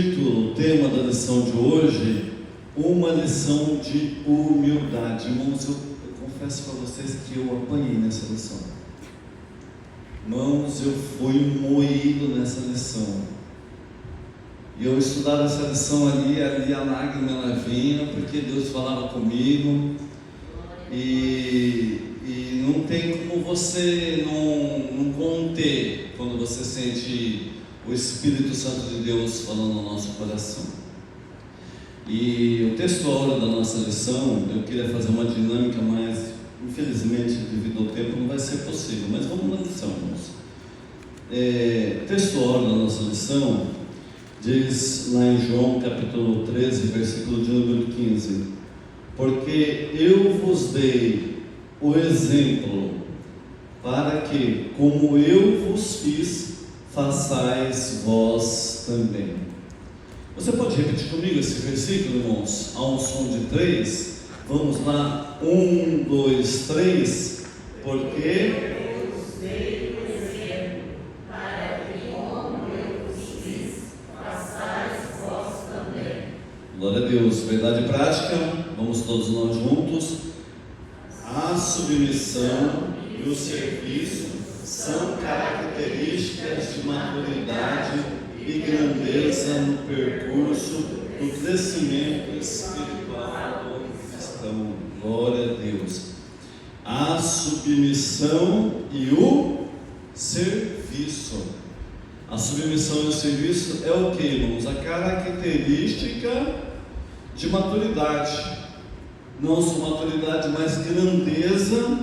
O tema da lição de hoje, uma lição de humildade. Irmãos, eu confesso para vocês que eu apanhei nessa lição. Irmãos, eu fui moído nessa lição. E eu estudava essa lição ali a lágrima ela vinha, porque Deus falava comigo. E não tem como você não conter quando você sente o Espírito Santo de Deus falando no nosso coração. E o texto-aula da nossa lição, eu queria fazer uma dinâmica, mas infelizmente devido ao tempo não vai ser possível, mas vamos na lição, irmãos. O texto-aula da nossa lição diz lá em João capítulo 13, versículo de número 15: porque eu vos dei o exemplo para que, como eu vos fiz, façais vós também. Você pode repetir comigo esse versículo, irmãos? A um som de 3. Vamos lá. 1, 2, 3. Porque eu vos dei o exemplo, para que, como eu vos fiz, façais vós também. Glória a Deus. Verdade prática. Vamos todos nós juntos. A submissão e o serviço são características de maturidade e grandeza no percurso do crescimento espiritual do cristão. Glória a Deus. A submissão e o serviço. A submissão e o serviço é o que, irmãos? A característica de maturidade. Não só maturidade, mas grandeza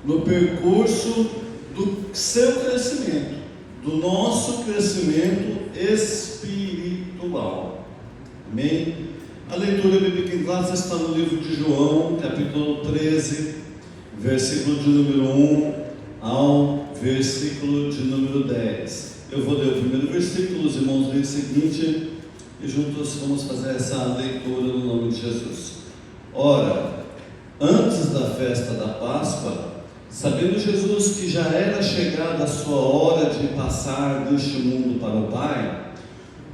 no percurso do seu crescimento, do nosso crescimento espiritual. Amém? A leitura bíblica em classe está no livro de João, capítulo 13, versículo de número 1 ao versículo de número 10. Eu vou ler o primeiro versículo, os irmãos leem o seguinte, e juntos vamos fazer essa leitura no nome de Jesus. Ora, antes da festa da Páscoa, sabendo Jesus que já era chegada a sua hora de passar deste mundo para o Pai,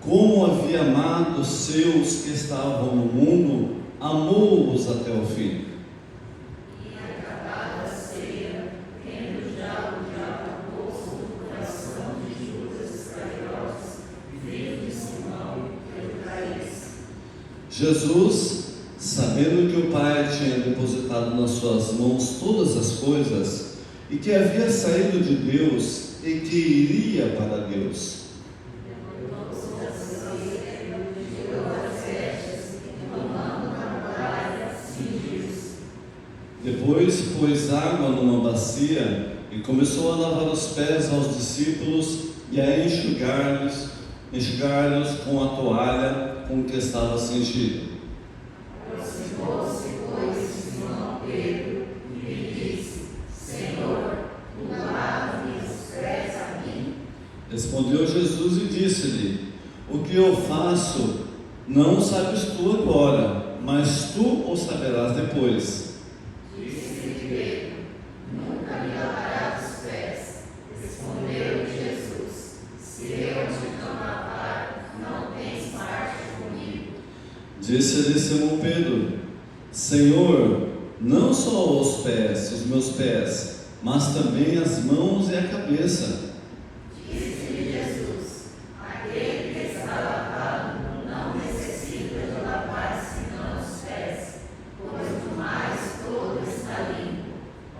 como havia amado os seus que estavam no mundo, amou-os até o fim. E acabada a ceia, tendo já o diabo posto no coração de Judas Iscariotes, filho de Simão, que o traísse. Jesus, sabendo que o Pai tinha depositado nas suas mãos todas as coisas, e que havia saído de Deus e que iria para Deus, depois pôs água numa bacia e começou a lavar os pés aos discípulos e a enxugar-lhes com a toalha com que estava cingido. Aproximou-se, pois, Simão Pedro e lhe disse: Senhor, tu lavas-me os pés a mim? Respondeu Jesus e disse-lhe: o que eu faço não sabes tu agora, mas tu o saberás depois. Disse-lhe Pedro: nunca me lavarás os pés. Respondeu Jesus: se eu te não lavar, não tens parte comigo. Disse-lhe Simão Pedro: Senhor, não só os meus pés, mas também as mãos e a cabeça. Disse-lhe Jesus: aquele que está lavado não necessita de lavar senão os pés, pois do mais todo está limpo.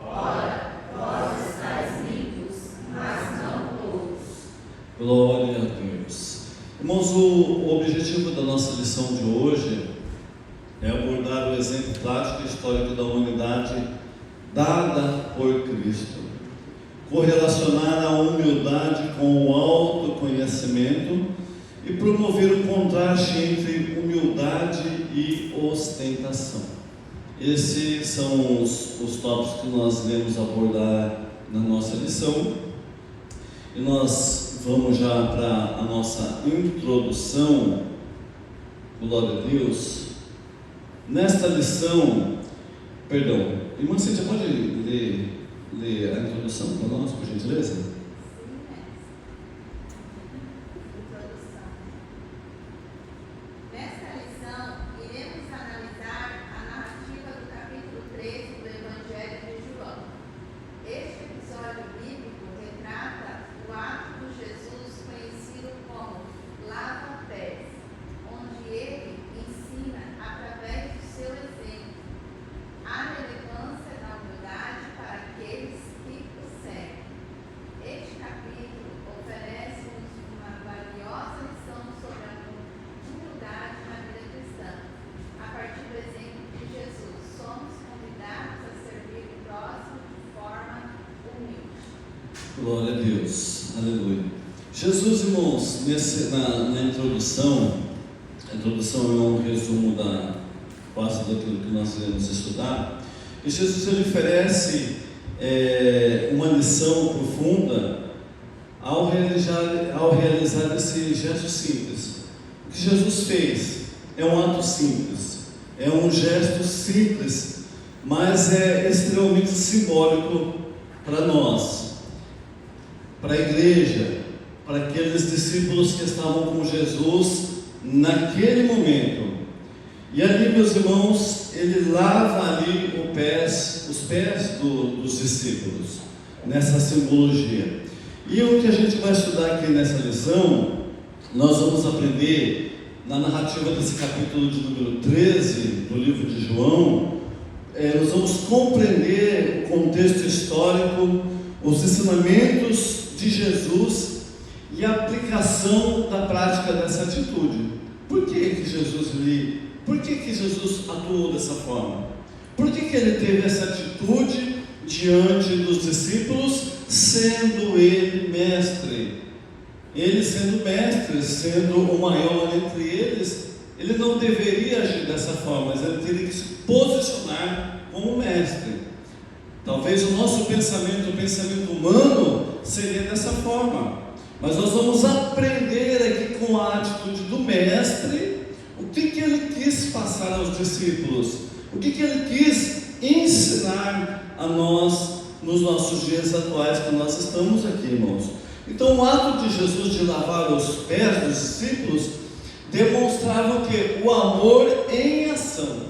Ora, vós estáis limpos, mas não todos. Glória a Deus. Irmãos, o objetivo da nossa lição de hoje é abordar o exemplo prático e histórico da humanidade dada por Cristo, correlacionar a humildade com o autoconhecimento e promover o contraste entre humildade e ostentação. Esses são os tópicos que nós iremos abordar na nossa lição, e nós vamos já para a nossa introdução. Glória a Deus. Nesta lição, irmã Cíntia, pode ler a introdução para nós, por gentileza? Jesus, irmãos, na introdução, a introdução é um resumo da quase daquilo que nós iremos estudar, e Jesus ele oferece uma lição profunda ao realizar esse gesto simples. O que Jesus fez é um ato simples, é um gesto simples, mas é extremamente simbólico para nós, para a igreja, para aqueles discípulos que estavam com Jesus naquele momento. E ali, meus irmãos, ele lava ali os pés dos discípulos, nessa simbologia. E o que a gente vai estudar aqui nessa lição, nós vamos aprender na narrativa desse capítulo de número 13 do livro de João. Nós vamos compreender o contexto histórico, os ensinamentos de Jesus e a aplicação da prática dessa atitude. Por que Jesus atuou dessa forma? Por que ele teve essa atitude diante dos discípulos, sendo ele mestre? Ele sendo mestre, sendo o maior entre eles, ele não deveria agir dessa forma, mas ele teria que se posicionar como mestre. Talvez o nosso pensamento, o pensamento humano, seria dessa forma. Mas nós vamos aprender aqui com a atitude do mestre, o que ele quis passar aos discípulos, o que ele quis ensinar a nós nos nossos dias atuais que nós estamos aqui, irmãos. Então o ato de Jesus de lavar os pés dos discípulos demonstrava que o amor em ação.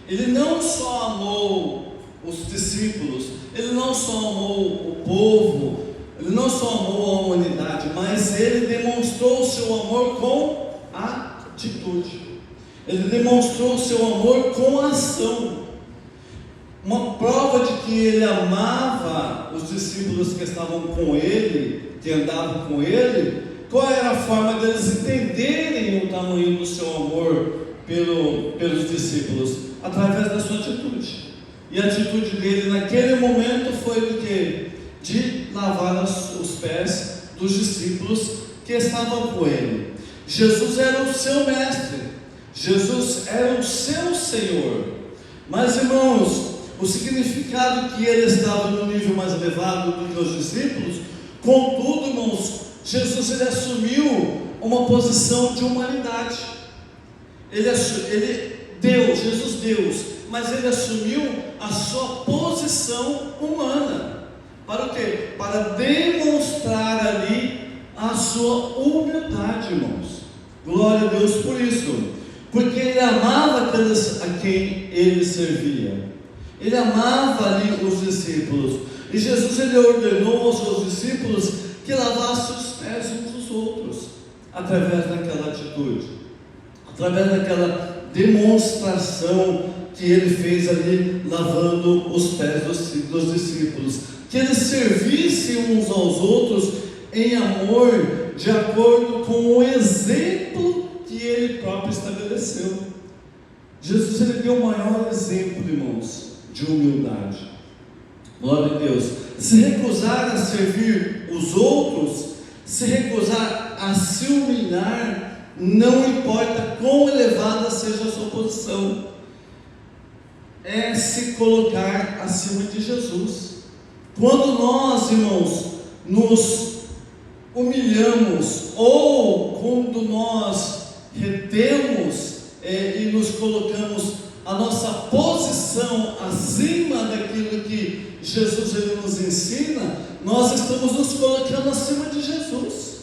Ele não só amou os discípulos, ele não só amou o povo, ele não só amou a humanidade, mas ele demonstrou o seu amor com atitude. Ele demonstrou o seu amor com ação. Uma prova de que ele amava os discípulos que estavam com ele, que andavam com ele. Qual era a forma deles entenderem o tamanho do seu amor pelos discípulos? Através da sua atitude. E a atitude dele naquele momento foi do quê? De lavar os pés dos discípulos que estavam com ele. Jesus era o seu mestre, Jesus era o seu Senhor. Mas, irmãos, o significado que ele estava no nível mais elevado do que os discípulos, contudo, irmãos, Jesus ele assumiu uma posição de humanidade. Jesus Deus, mas ele assumiu a sua posição humana. Para o quê? Para demonstrar ali a sua humildade, irmãos. Glória a Deus por isso. Porque ele amava aqueles a quem ele servia. Ele amava ali os discípulos. E Jesus ele ordenou aos seus discípulos que lavassem os pés uns dos outros, através daquela atitude, através daquela demonstração que ele fez ali, lavando os pés dos discípulos. Que eles servissem uns aos outros em amor, de acordo com o exemplo que ele próprio estabeleceu. Jesus ele deu o maior exemplo, irmãos, de humildade. Glória a Deus. Se recusar a servir os outros, se recusar a se humilhar, não importa quão elevada seja a sua posição, é se colocar acima de Jesus. Quando nós, irmãos, nos humilhamos, ou quando nós retemos e nos colocamos a nossa posição acima daquilo que Jesus ele nos ensina, nós estamos nos colocando acima de Jesus.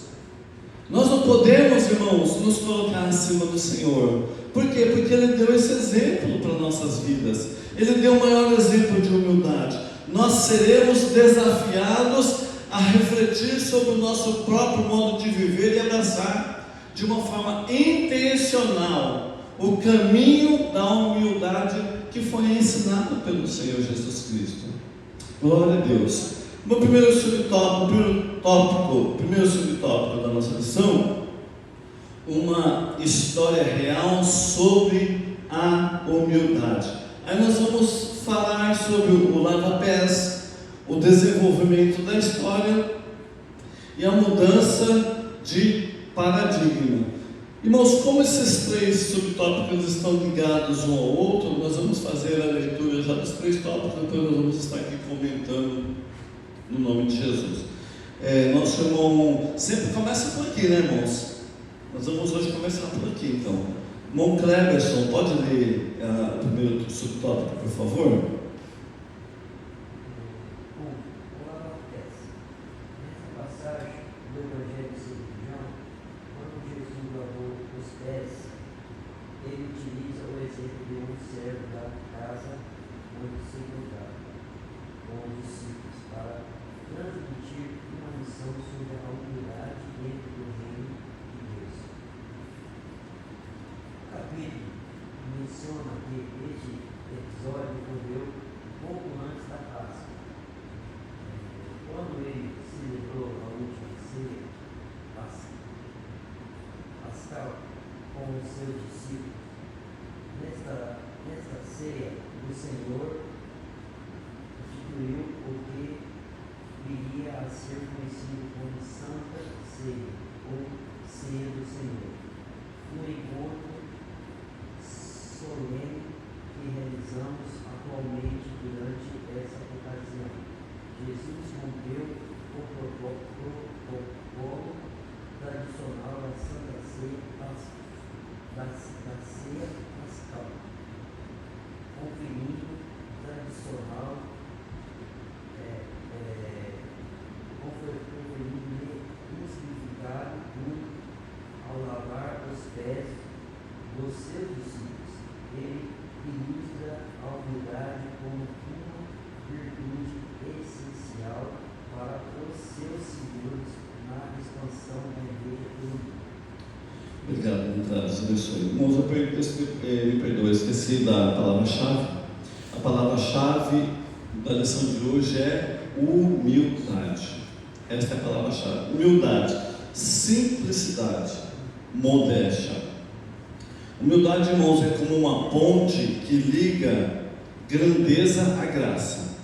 Nós não podemos, irmãos, nos colocar acima do Senhor. Por quê? Porque ele deu esse exemplo para nossas vidas. Ele deu o maior exemplo de humildade. Nós seremos desafiados a refletir sobre o nosso próprio modo de viver e abraçar de uma forma intencional o caminho da humildade que foi ensinado pelo Senhor Jesus Cristo. Glória a Deus. No primeiro subtópico da nossa lição, uma história real sobre a humildade. Aí nós vamos falar sobre o lava-pés, o desenvolvimento da história e a mudança de paradigma. Irmãos, como esses 3 subtópicos estão ligados um ao outro, nós vamos fazer a leitura já dos 3 tópicos, depois nós vamos estar aqui comentando no nome de Jesus. Nosso irmão sempre começa por aqui, né, irmãos? Nós vamos hoje começar por aqui, então. Irmão Cleberson, pode ler o primeiro subtópico, por favor? Ele utiliza o exemplo de um servo da casa onde se encontrava com os discípulos para transmitir uma lição sobre a unidade dentro do reino de Deus. O capítulo menciona que este episódio ocorreu pouco antes da Páscoa. Quando ele celebrou a última ceia pascal com os seus discípulos. Nesta ceia, o Senhor instituiu o que viria a ser conhecido como Santa Ceia, ou Ceia do Senhor, um encontro solene que realizamos atualmente durante essa ocasião. Jesus rompeu o protocolo tradicional da Santa Ceia Pascal, conferindo um significado único ao lavar os pés dos seus discípulos. Ele ilustra a humildade como uma virtude essencial para os seus seguidores na expansão da igreja pelo mundo. Obrigado, Deus abençoe. Irmãos, me perdoe, esqueci da palavra-chave. A palavra-chave da lição de hoje é humildade. Esta é a palavra-chave. Humildade, simplicidade, modéstia. Humildade, irmãos, é como uma ponte que liga grandeza à graça.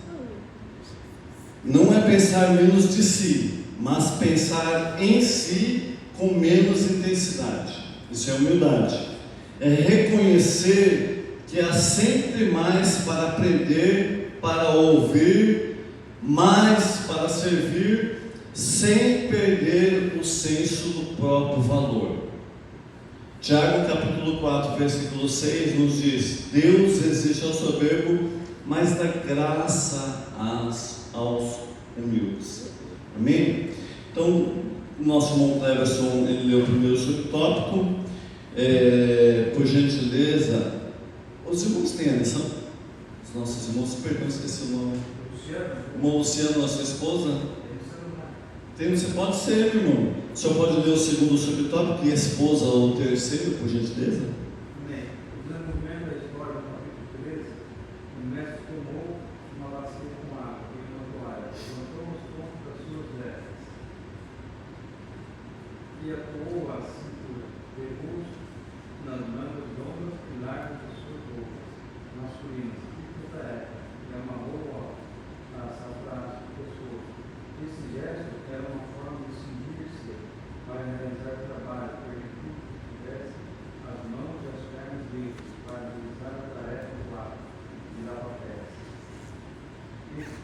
Não é pensar menos de si, mas pensar em si com menos intensidade. Isso é humildade. É reconhecer que há sempre mais para aprender, para ouvir, mais para servir, sem perder o senso do próprio valor. Tiago capítulo 4, versículo 6 nos diz: Deus resiste ao soberbo, mas dá graça aos humildes. Amém? Então, o nosso irmão Cleverson, ele leu o primeiro subtópico. Por gentileza, os irmãos têm a lição? Os nossos irmãos, perdão, esqueci o nome. Irmão Luciano, a sua esposa? Tem, você pode ser, irmão. O senhor pode ler o segundo subtópico e a esposa ou o terceiro, por gentileza? Amém. Usando o mesmo da história do capítulo 13, o mestre tomou uma bacia com água e uma toalha, levantou os pontos das suas vestes e apoiou a cintura, pegou-os nas mangas longas e largas das suas roupas masculinas, tipo tarefa, e amarrou-o nas atrás do pescoço. Esse gesto era uma forma de cingir-se para realizar o trabalho, permitindo que tivesse as mãos e as pernas livres para realizar a tarefa do lado de lavar pés. Esse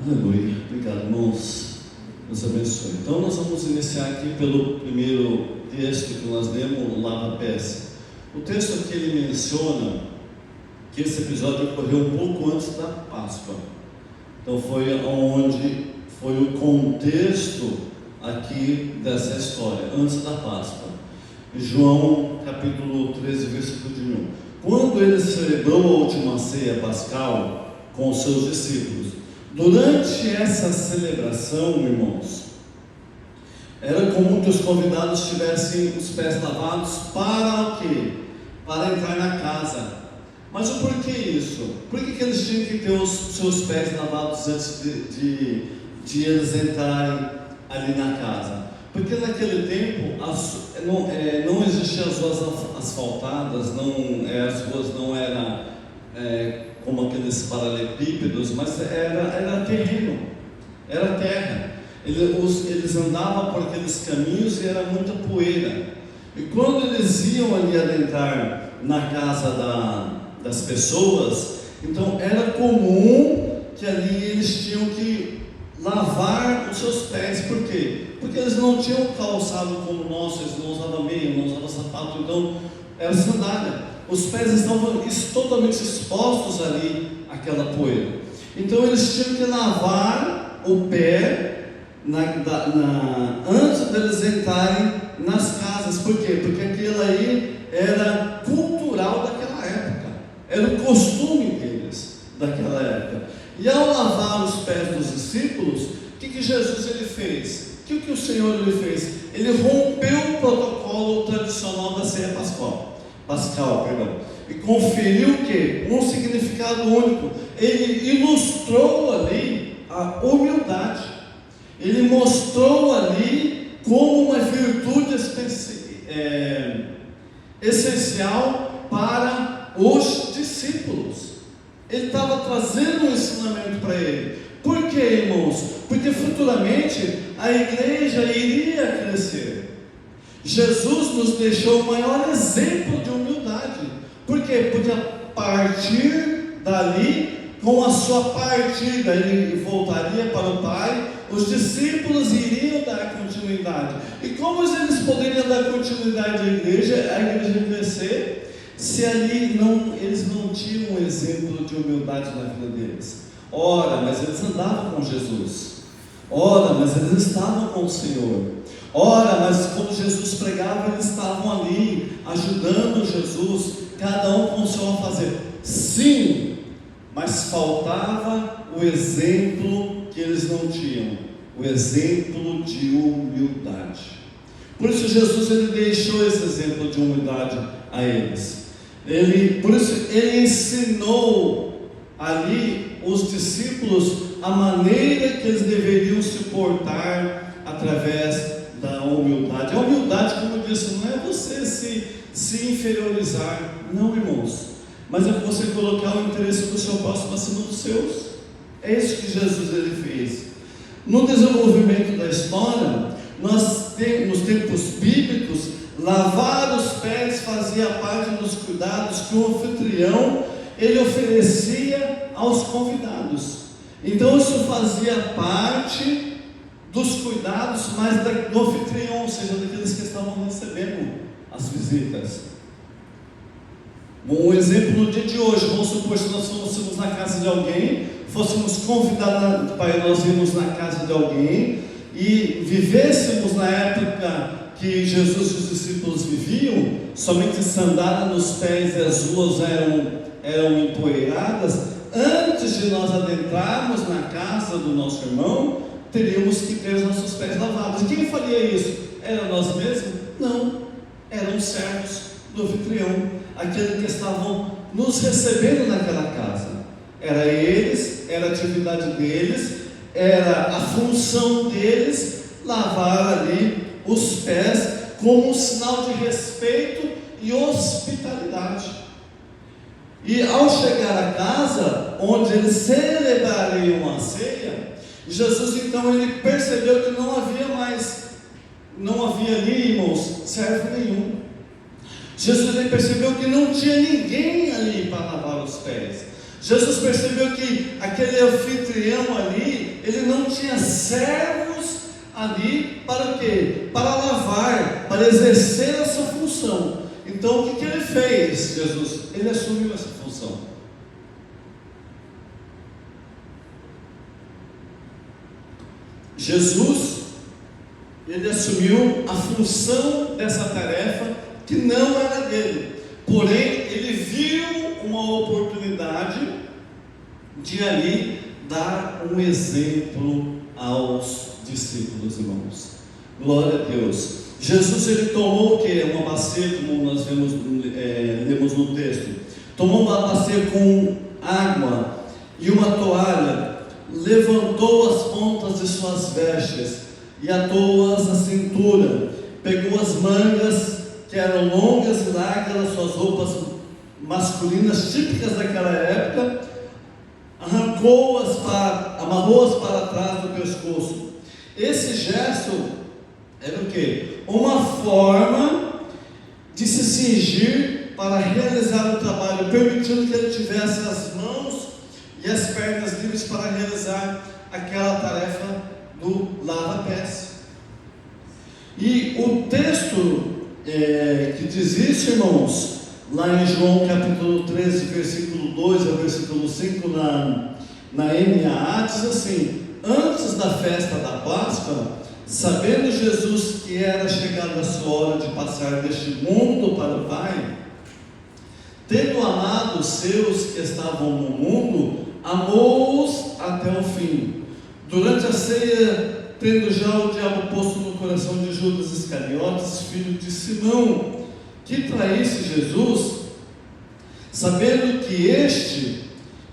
Aleluia. Obrigado, irmãos. Deus abençoe. Então nós vamos iniciar aqui pelo primeiro texto que nós lemos, o lava-pés. O texto aqui ele menciona que esse episódio ocorreu um pouco antes da Páscoa. Então foi onde foi o contexto aqui dessa história, antes da Páscoa. João capítulo 13, versículo de 1. Quando ele celebrou a última ceia pascal com os seus discípulos, durante essa celebração, irmãos, era comum que os convidados tivessem os pés lavados para o quê? Para entrar na casa. Mas o porquê isso? Por que eles tinham que ter os seus pés lavados antes de eles entrarem ali na casa? Porque naquele tempo não existiam as ruas asfaltadas, as ruas não eram como aqueles paralelepípedos, mas era terreno, era terra. Eles andavam por aqueles caminhos e era muita poeira. E quando eles iam ali adentrar na casa das pessoas, então era comum que ali eles tinham que lavar os seus pés. Por quê? Porque eles não tinham calçado como nós, eles não usavam meia, não usavam sapato, então era sandália. Os pés estavam totalmente expostos ali àquela poeira. Então eles tinham que lavar o pé antes deles entrarem nas casas. Por quê? Porque aquilo aí era cultural daquela época, era o costume deles daquela época. E ao lavar os pés dos discípulos, o que Jesus ele fez? O que o Senhor ele fez? Ele rompeu o protocolo tradicional da ceia pascal, e conferiu o quê? Um significado único. Ele ilustrou ali a humildade. Ele mostrou ali como uma virtude essencial para os discípulos. Ele estava trazendo um ensinamento para ele. Por quê, irmãos? Porque futuramente a igreja iria crescer. Jesus nos deixou o maior exemplo de humildade. Por quê? Porque a partir dali, com a sua partida, ele voltaria para o Pai, os discípulos iriam dar continuidade. E como eles poderiam dar continuidade à igreja ia crescer, se ali eles não tinham um exemplo de humildade na vida deles? Ora, mas eles andavam com Jesus. Ora, mas eles estavam com o Senhor. Ora, mas quando Jesus pregava, eles estavam ali, ajudando Jesus, cada um com o seu a fazer. Sim, mas faltava o exemplo que eles não tinham, o exemplo de humildade. Por isso Jesus ele deixou esse exemplo de humildade a eles. Por isso ele ensinou ali os discípulos a maneira que eles deveriam se portar através da humildade. A humildade, como eu disse, não é você se inferiorizar, não, irmãos, mas é você colocar o interesse do seu próximo acima dos seus. É isso que Jesus ele fez. No desenvolvimento da história, nos tempos bíblicos, lavar os pés fazia parte dos cuidados que o anfitrião ele oferecia aos convidados. Então isso fazia parte dos cuidados mais do anfitrião, ou seja, daqueles que estavam recebendo as visitas. Bom, um exemplo no dia de hoje, vamos supor se nós fôssemos na casa de alguém, fôssemos convidados para nós irmos na casa de alguém e vivêssemos na época que Jesus e os discípulos viviam, somente sandália nos pés e as ruas eram empoeiradas. Antes de nós adentrarmos na casa do nosso irmão, teríamos que ter os nossos pés lavados. E quem faria isso? Era nós mesmos? Não, eram os servos do anfitrião, aqueles que estavam nos recebendo naquela casa. Era eles, era a atividade deles, era a função deles lavar ali os pés como um sinal de respeito e hospitalidade. E ao chegar à casa onde eles celebrariam a ceia, Jesus então ele percebeu que não havia ali, irmãos, servo nenhum. Jesus ele percebeu que não tinha ninguém ali para lavar os pés. Jesus percebeu que aquele anfitrião ali, ele não tinha servos ali para o quê? Para lavar, para exercer essa função. Então o que ele fez, Jesus? Ele assumiu essa função. Jesus, ele assumiu a função dessa tarefa que não era dele. Porém, ele viu uma oportunidade de ali dar um exemplo aos discípulos, irmãos. Glória a Deus. Jesus, ele tomou o que? Uma bacia, como nós lemos no texto. Tomou uma bacia com água e uma toalha, levantou as pontas de suas vestes e atou-as à cintura, pegou as mangas que eram longas e largas das suas roupas masculinas típicas daquela época, amarrou-as para trás do pescoço. Esse gesto era o quê? Uma forma de se cingir para realizar o trabalho, permitindo que ele tivesse as mãos e as pernas livres para realizar aquela tarefa do lava-pés. E o texto que diz isso, irmãos, lá em João capítulo 13, versículo 2 ao versículo 5, na NAA, diz assim: antes da festa da Páscoa, sabendo Jesus que era chegada a sua hora de passar deste mundo para o Pai, tendo amado os seus que estavam no mundo, amou-os até o fim. Durante a ceia, tendo já o diabo posto no coração de Judas Iscariotes, filho de Simão, que traísse Jesus, sabendo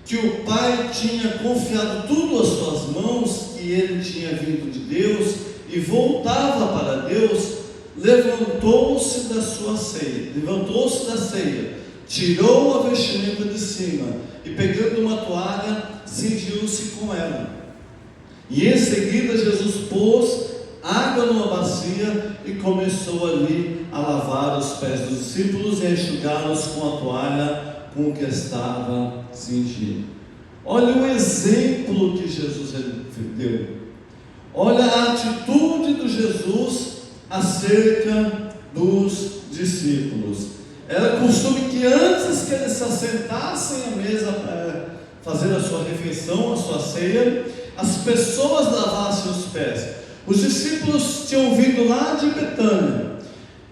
que o Pai tinha confiado tudo às suas mãos, que ele tinha vindo de Deus e voltava para Deus, levantou-se da ceia, tirou a vestimenta de cima e, pegando uma toalha, cingiu-se com ela. E em seguida Jesus pôs água numa bacia e começou ali a lavar os pés dos discípulos e a enxugá-los com a toalha com que estava cingido. Olha o exemplo que Jesus deu. Olha a atitude de Jesus acerca dos discípulos. Era costume que antes que eles se assentassem à mesa para fazer a sua refeição, a sua ceia, as pessoas lavassem os pés. Os discípulos tinham vindo lá de Betânia,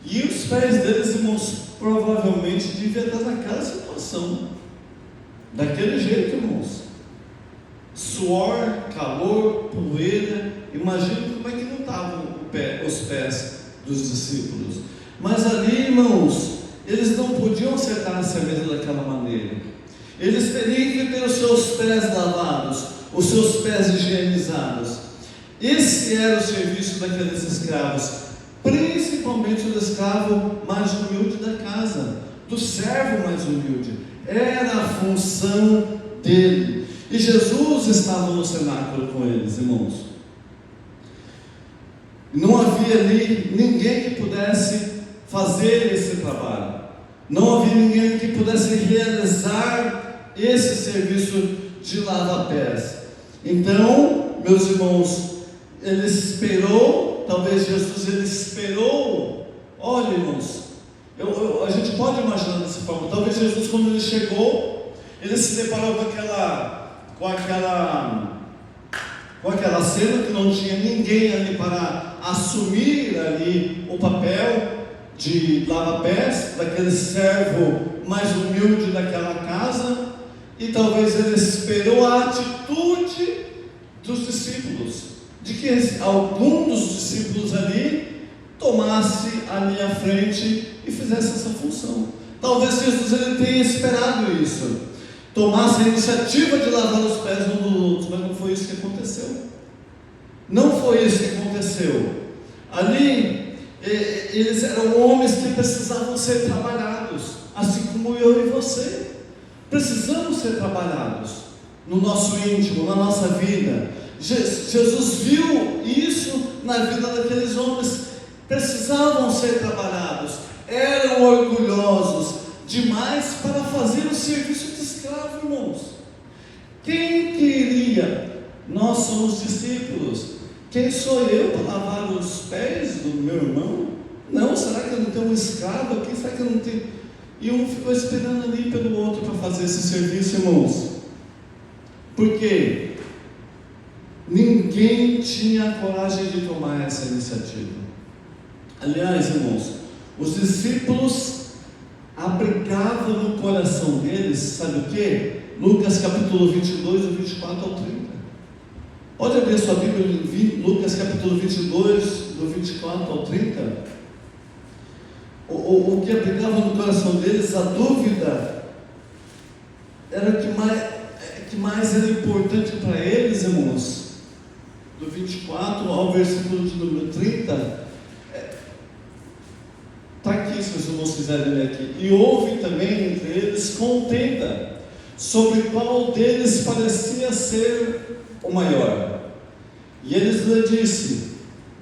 e os pés deles, irmãos, provavelmente deviam estar naquela situação, daquele jeito, irmãos. Suor, calor, poeira. Imagina como é que não estavam os pés dos discípulos. Mas ali, irmãos, eles não podiam sentar-se à mesa daquela maneira. Eles teriam que ter os seus pés lavados, os seus pés higienizados. Esse era o serviço daqueles escravos, principalmente o escravo mais humilde da casa, do servo mais humilde. Era a função dele. E Jesus estava no cenáculo com eles, irmãos. Não havia ali ninguém que pudesse fazer esse trabalho. Não havia ninguém que pudesse realizar esse serviço de lava-pés. Então, meus irmãos, ele esperou, talvez Jesus ele esperou. Olha, irmãos, a gente pode imaginar dessa forma. Talvez Jesus, quando ele chegou, ele se deparou com aquela cena que não tinha ninguém ali para assumir ali o papel de lava-pés, daquele servo mais humilde daquela casa. E talvez ele esperou a atitude dos discípulos, de que algum dos discípulos ali tomasse ali à frente e fizesse essa função. Talvez Jesus ele tenha esperado isso, tomasse a iniciativa de lavar os pés um dos outros, mas não foi isso que aconteceu. Não foi isso que aconteceu. Ali, eles eram homens que precisavam ser trabalhados, assim como eu e você. Precisamos ser trabalhados no nosso íntimo, na nossa vida. Jesus viu isso na vida daqueles homens. Precisavam ser trabalhados. Eram orgulhosos demais para fazer o serviço de escravo, irmãos. sabia? Nós somos discípulos. Quem sou eu para lavar os pés do meu irmão? Não, será que eu não tenho um escravo aqui? Será que eu não tenho? E um ficou esperando ali pelo outro para fazer esse serviço, irmãos. Por quê? Ninguém tinha coragem de tomar essa iniciativa. Aliás, irmãos, os discípulos abrigavam no coração deles, sabe o quê? Lucas capítulo 22, do 24 ao 30. Pode abrir sua Bíblia em Lucas capítulo 22, do 24 ao 30. O que abrigava no coração deles, a dúvida, era o que mais era importante para eles, irmãos. Do 24 ao versículo de número 30, está aqui, se os irmãos quiserem ler aqui. E houve também entre eles contenda sobre qual deles parecia ser o maior. E eles lhe disse: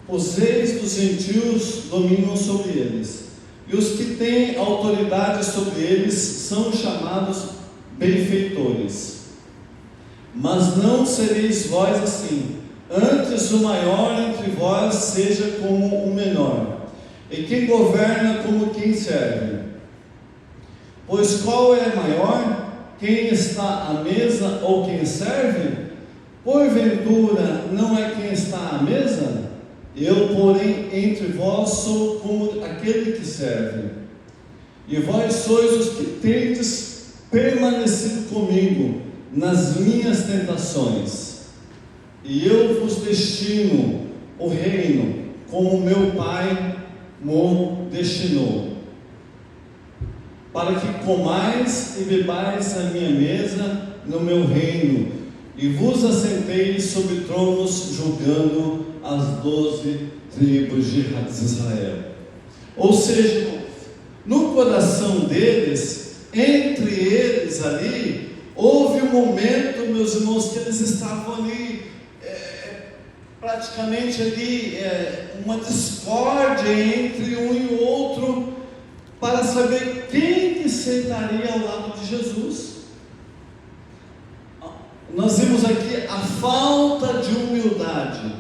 os reis dos gentios dominam sobre eles, e os que têm autoridade sobre eles são chamados benfeitores. Mas não sereis vós assim. Antes o maior entre vós seja como o menor, e quem governa como quem serve. Pois qual é maior? Quem está à mesa ou quem serve? Porventura não é quem está à mesa? Eu, porém, entre vós sou como aquele que serve. E vós sois os que tendes permanecido comigo nas minhas tentações. E eu vos destino o reino, como meu Pai mo destinou, para que comais e bebais a minha mesa no meu reino, e vos assenteis sobre tronos, julgando as 12 tribos de Israel. Ou seja, no coração deles, entre eles ali, houve um momento, meus irmãos, que eles estavam ali, praticamente ali, uma discórdia entre um e o outro, para saber quem que sentaria ao lado de Jesus. Nós vimos aqui a falta de humildade,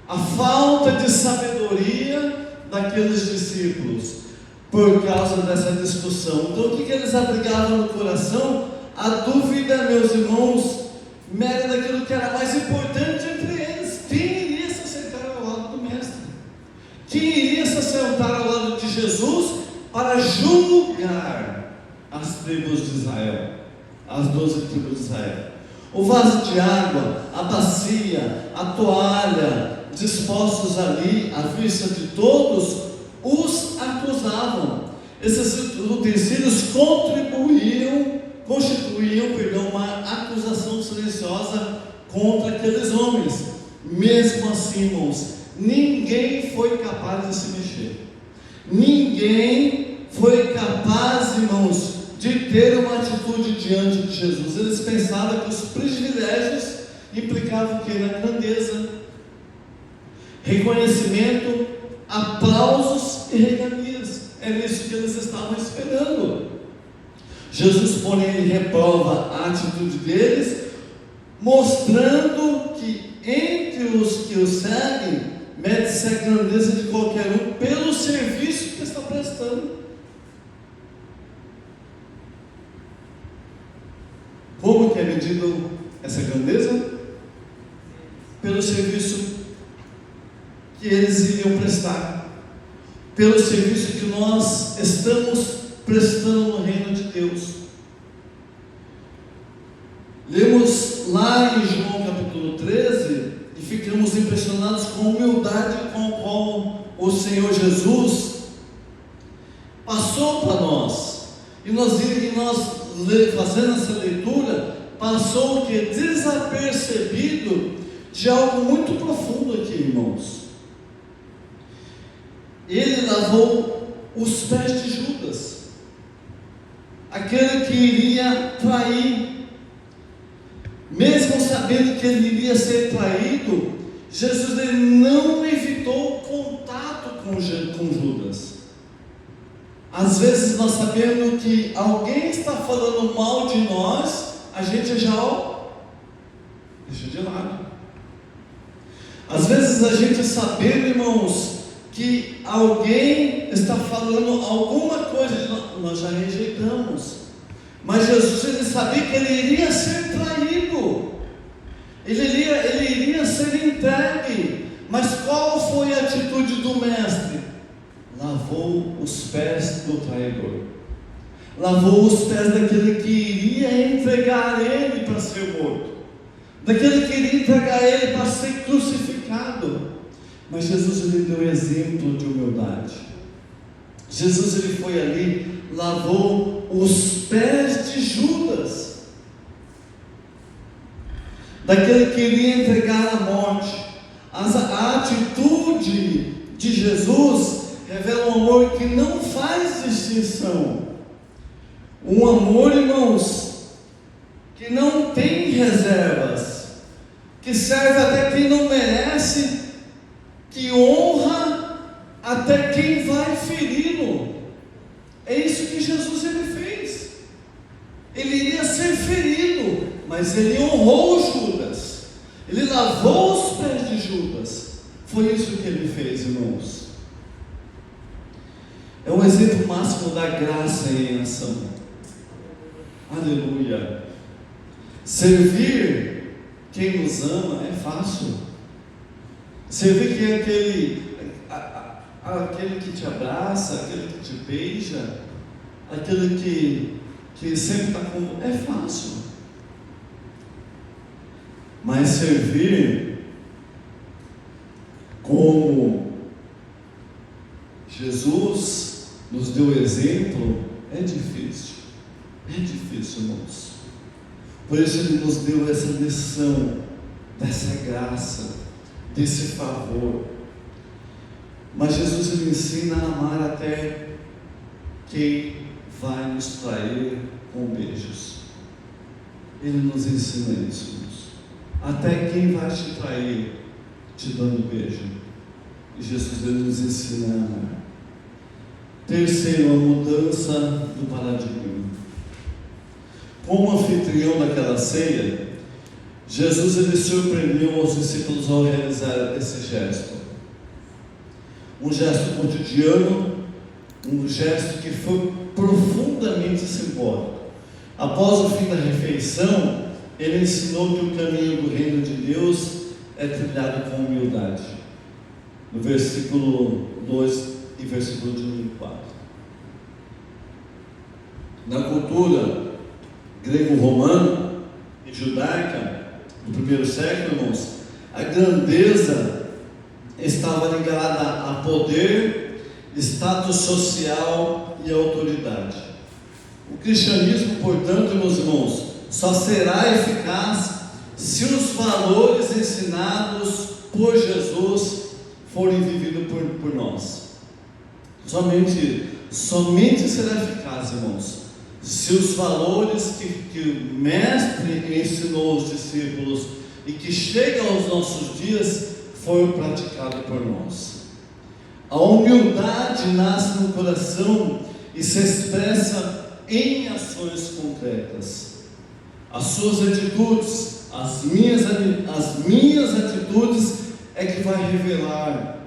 a falta de sabedoria daqueles discípulos, por causa dessa discussão. Então, o que eles abrigavam no coração? A dúvida, meus irmãos, era daquilo que era mais importante entre eles. Quem iria se sentar ao lado do Mestre? Quem iria se sentar ao lado de Jesus para julgar as tribos de Israel, as 12 tribos de Israel? O vaso de água, a bacia, a toalha, dispostos ali à vista de todos, os acusavam. Esses utensílios constituíam uma acusação silenciosa contra aqueles homens. Mesmo assim, irmãos, ninguém foi capaz de se mexer. Ninguém foi capaz, irmãos, de ter uma atitude diante de Jesus. Eles pensavam que os privilégios implicavam o que? Na grandeza, reconhecimento, aplausos e regalias. Era isso que eles estavam esperando. Jesus, porém, ele reprova a atitude deles, mostrando que entre os que o seguem, mede-se a grandeza de qualquer um pelo serviço que está prestando. Como que é medido essa grandeza? Pelo serviço que eles iriam prestar, pelo serviço que nós estamos prestando no reino de Deus. Lemos lá em João capítulo 13 e ficamos impressionados com a humildade com a qual o Senhor Jesus passou para nós. E nós fazendo essa leitura, passou o que? Desapercebido de algo muito profundo aqui, irmãos. Ele lavou os pés de Judas, aquele que iria trair. Mesmo sabendo que ele iria ser traído, Jesus ele não evitou o contato com Judas. Às vezes nós sabemos que alguém está falando mal de nós, a gente já deixa de Às vezes a gente sabendo, irmãos, que alguém está falando alguma coisa, nós já rejeitamos. Mas Jesus, ele sabia que ele iria ser traído, ele iria ser entregue. Mas qual foi a atitude do mestre? Lavou os pés do traidor, lavou os pés daquele que iria entregar ele para ser morto, daquele que iria entregar ele para ser crucificado. Mas Jesus, ele deu exemplo de humildade. Jesus, ele foi ali, lavou os pés de Judas, daquele que iria entregar a morte. A atitude de Jesus revela um amor que não faz distinção, um amor, irmãos, que não tem reservas, que serve até quem não merece, que honra até quem vai feri-lo. É isso que Jesus ele fez. Ele iria ser ferido, mas ele honrou Judas, ele lavou os pés de Judas. Foi isso que ele fez, irmãos. É um exemplo máximo da graça em ação. Aleluia. Servir quem nos ama é fácil. Servir quem é aquele que te abraça, aquele que te beija, aquele que sempre está com... É fácil. Mas servir como Jesus nos deu exemplo é difícil. É difícil, irmãos. Por isso ele nos deu essa lição, dessa graça, desse favor. Mas Jesus ele ensina a amar até quem vai nos trair com beijos. Ele nos ensina isso, irmãos. Até quem vai te trair te dando beijo. E Jesus ele nos ensina a amar. Terceiro, a mudança do paradigma. Como anfitrião daquela ceia, Jesus ele surpreendeu os discípulos ao realizar esse gesto. Um gesto cotidiano, um gesto que foi profundamente simbólico. Após o fim da refeição, ele ensinou que o caminho do reino de Deus é trilhado com humildade. No versículo 2 e versículo de número 4. Na cultura grego-romana e judaica do primeiro século, irmãos, a grandeza estava ligada a poder, status social e autoridade. O cristianismo, portanto, meus irmãos, só será eficaz se os valores ensinados por Jesus forem vividos por nós. Somente será eficaz, irmãos, se os valores que o Mestre ensinou aos discípulos e que chegam aos nossos dias foram praticados por nós. A humildade nasce no coração e se expressa em ações concretas. As suas atitudes, as minhas atitudes é que vai revelar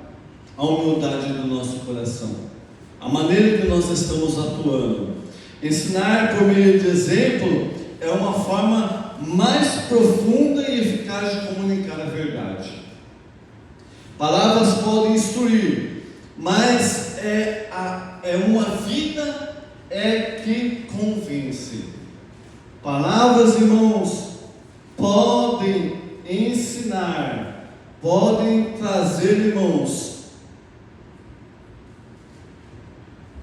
a humildade do nosso coração, a maneira que nós estamos atuando. Ensinar por meio de exemplo é uma forma mais profunda e eficaz de comunicar a verdade. Palavras podem instruir, mas é uma vida que convence. Palavras, irmãos, podem ensinar, podem trazer, irmãos.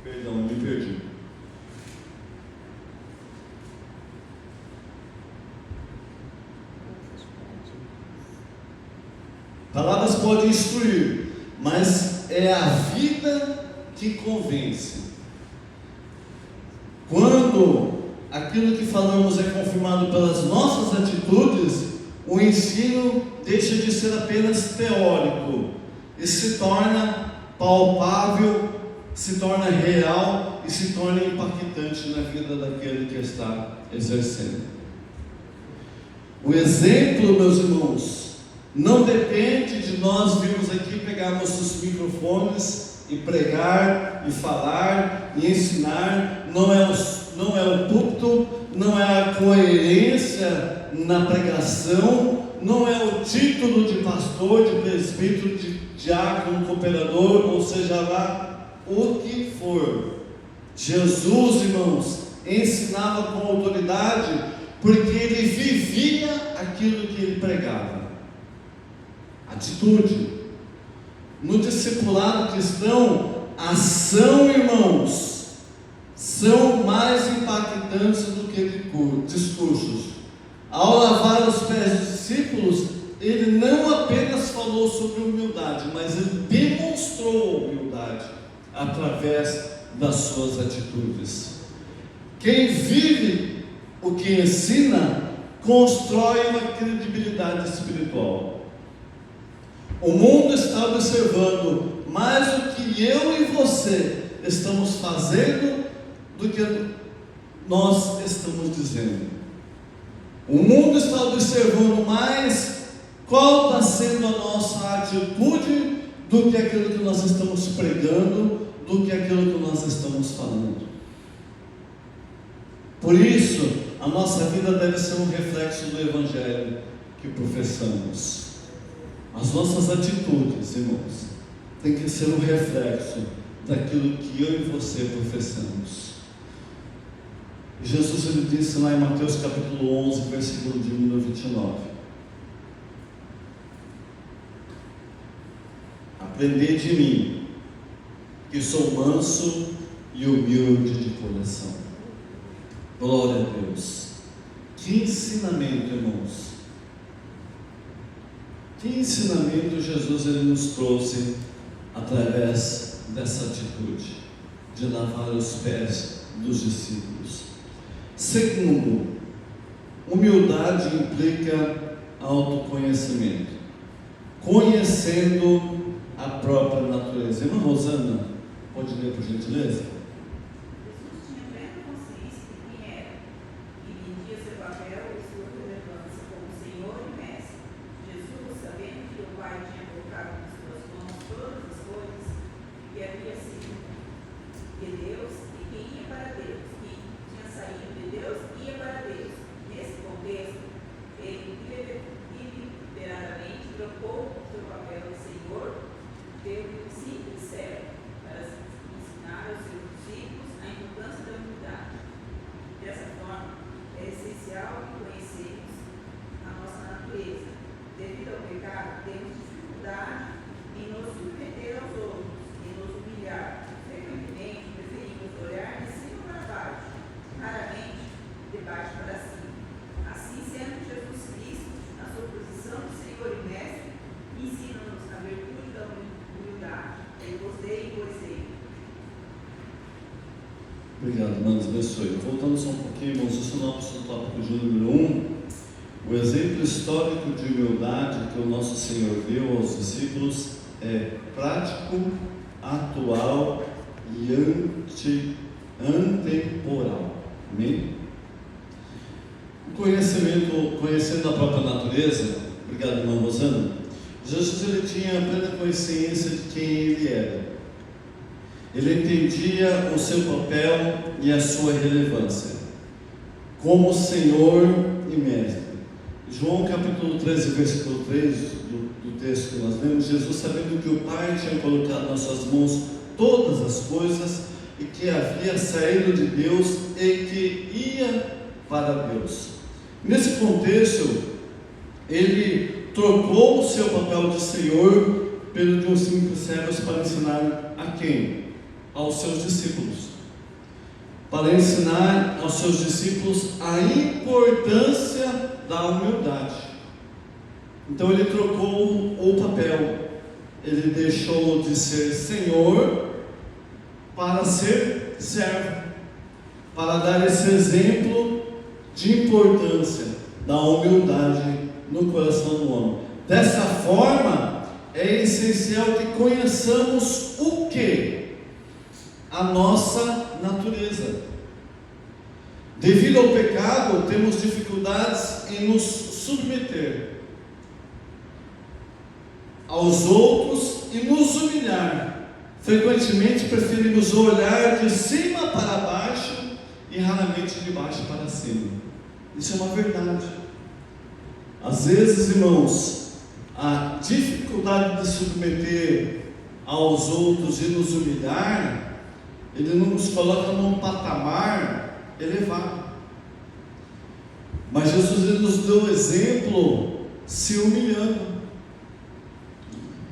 Perdão, me perdi. Palavras podem instruir, mas é a vida que convence. Quando aquilo que falamos é confirmado pelas nossas atitudes, o ensino deixa de ser apenas teórico e se torna palpável, se torna real e se torna impactante na vida daquele que está exercendo. O exemplo, meus irmãos, Não depende de nós virmos aqui, pegarmos os microfones e pregar, e falar, e ensinar. Não é o púlpito, não é a coerência na pregação, não é o título de pastor, de presbítero, de diácono, cooperador, ou seja lá o que for. Jesus, irmãos, ensinava com autoridade, porque ele vivia aquilo que ele pregava. Atitude. No discipulado cristão, ação, irmãos, são mais impactantes do que discursos. Ao lavar os pés dos discípulos, ele não apenas falou sobre humildade, mas ele demonstrou humildade através das suas atitudes. Quem vive o que ensina, constrói uma credibilidade espiritual. O mundo está observando mais o que eu e você estamos fazendo do que nós estamos dizendo. O mundo está observando mais qual está sendo a nossa atitude do que aquilo que nós estamos pregando, do que aquilo que nós estamos falando. Por isso, a nossa vida deve ser um reflexo do Evangelho que professamos. As nossas atitudes, irmãos, tem que ser um reflexo daquilo que eu e você professamos. Jesus ele disse lá em Mateus capítulo 11, versículo de 1 a 29. Aprendei de mim, que sou manso e humilde de coração. Glória a Deus. Que ensinamento, irmãos. Que ensinamento Jesus ele nos trouxe através dessa atitude de lavar os pés dos discípulos. Segundo, humildade implica autoconhecimento, conhecendo a própria natureza. Irmã Rosana, pode ler por gentileza? Obrigado, irmãos, abençoe. Voltando só um pouquinho, irmãos, isso é o nosso tópico de número 1. O exemplo histórico de humildade que o nosso Senhor deu aos discípulos é prático, atual e antemporal. Amém? Conhecendo a própria natureza, obrigado, irmã Rosana, Jesus ele tinha plena consciência de quem ele era. Ele entendia o seu papel e a sua relevância como Senhor e Mestre. João capítulo 13, versículo 3 do texto que nós lemos, Jesus, sabendo que o Pai tinha colocado nas suas mãos todas as coisas e que havia saído de Deus e que ia para Deus. Nesse contexto, ele trocou o seu papel de Senhor pelo de um simples servo para ensinar a quem? Aos seus discípulos. Para ensinar aos seus discípulos a importância da humildade. Então ele trocou o papel. Ele deixou de ser Senhor para ser servo, para dar esse exemplo de importância da humildade no coração do homem. Dessa forma, é essencial que conheçamos o que? A nossa natureza. Devido ao pecado, temos dificuldades em nos submeter. aos outros e nos humilhar. Frequentemente preferimos olhar de cima para baixo e raramente de baixo para cima. Isso é uma verdade. Às vezes, irmãos, a dificuldade de submeter aos outros e nos humilhar, ele nos coloca num patamar elevado. Mas Jesus, ele nos deu o exemplo se humilhando.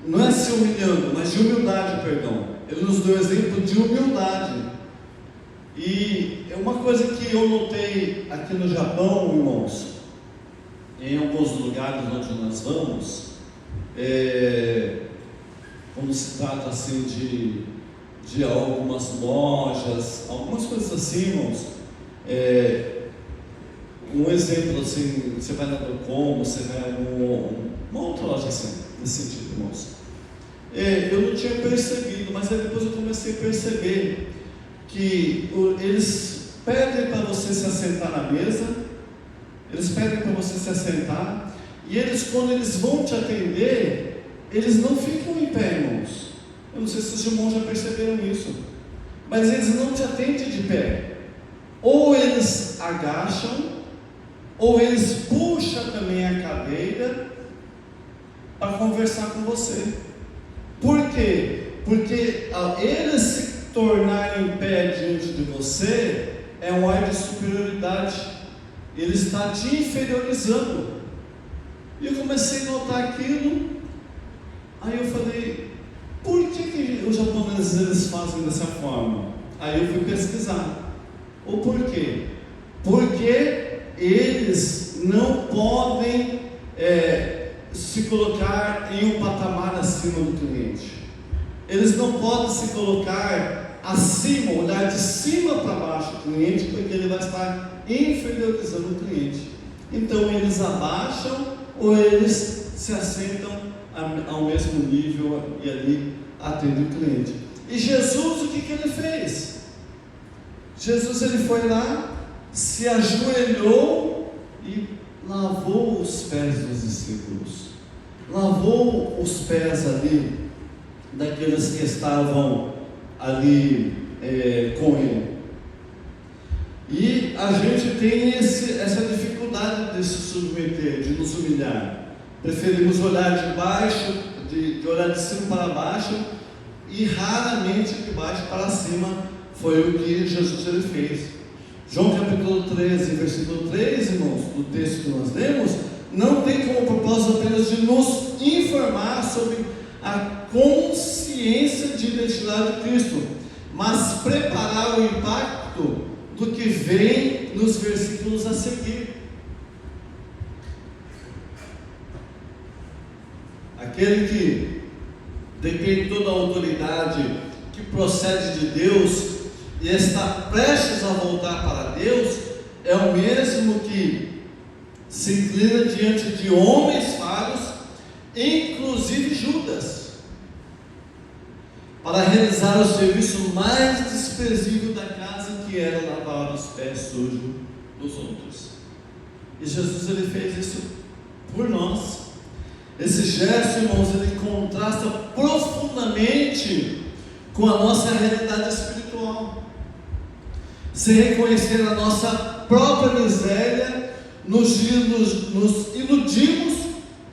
Não é se humilhando, mas de humildade, perdão. Ele nos deu o exemplo de humildade. E é uma coisa que eu notei aqui no Japão, irmãos, em alguns lugares onde nós vamos, quando se trata assim de algumas lojas, algumas coisas assim, irmãos, um exemplo assim, você vai na Procom, você vai uma outra loja assim, nesse sentido, irmãos. Eu não tinha percebido, mas aí depois eu comecei a perceber que eles pedem para você se assentar na mesa, eles pedem para você se assentar, e eles, quando eles vão te atender, eles não ficam em pé, irmãos. Eu não sei se os irmãos já perceberam isso, mas eles não te atendem de pé. Ou eles agacham, ou eles puxam também a cadeira para conversar com você. Por quê? Porque ao eles se tornarem em pé diante de você, é um ar de superioridade. Ele está te inferiorizando. E eu comecei a notar aquilo. Aí eu falei, por que os japoneses eles fazem dessa forma? Aí eu fui pesquisar. O porquê? Porque eles não podem se colocar em um patamar acima do cliente. Eles não podem se colocar acima, olhar de cima para baixo do cliente, porque ele vai estar inferiorizando o cliente. Então eles abaixam ou eles se assentam ao mesmo nível e ali atendem o cliente. E Jesus, o que ele fez? Jesus, ele foi lá, se ajoelhou e lavou os pés dos discípulos, lavou os pés ali daqueles que estavam ali com ele. E a gente tem essa dificuldade de se submeter, de nos humilhar. Preferimos olhar de baixo, de olhar de cima para baixo, e raramente de baixo para cima. Foi o que Jesus ele fez. João capítulo 13, versículo 3, irmãos, do texto que nós lemos, não tem como propósito apenas de nos informar sobre a consciência de identidade de Cristo, mas preparar o impacto do que vem nos versículos a seguir. Aquele que detém toda a autoridade, que procede de Deus e está prestes a voltar para Deus, é o mesmo que se inclina diante de homens falhos, inclusive Judas, para realizar o serviço mais desprezível da casa, que era lavar os pés sujos dos outros. E Jesus ele fez isso por nós. Esse gesto, irmãos, ele contrasta profundamente com a nossa realidade espiritual. Se reconhecer a nossa própria miséria, nos iludimos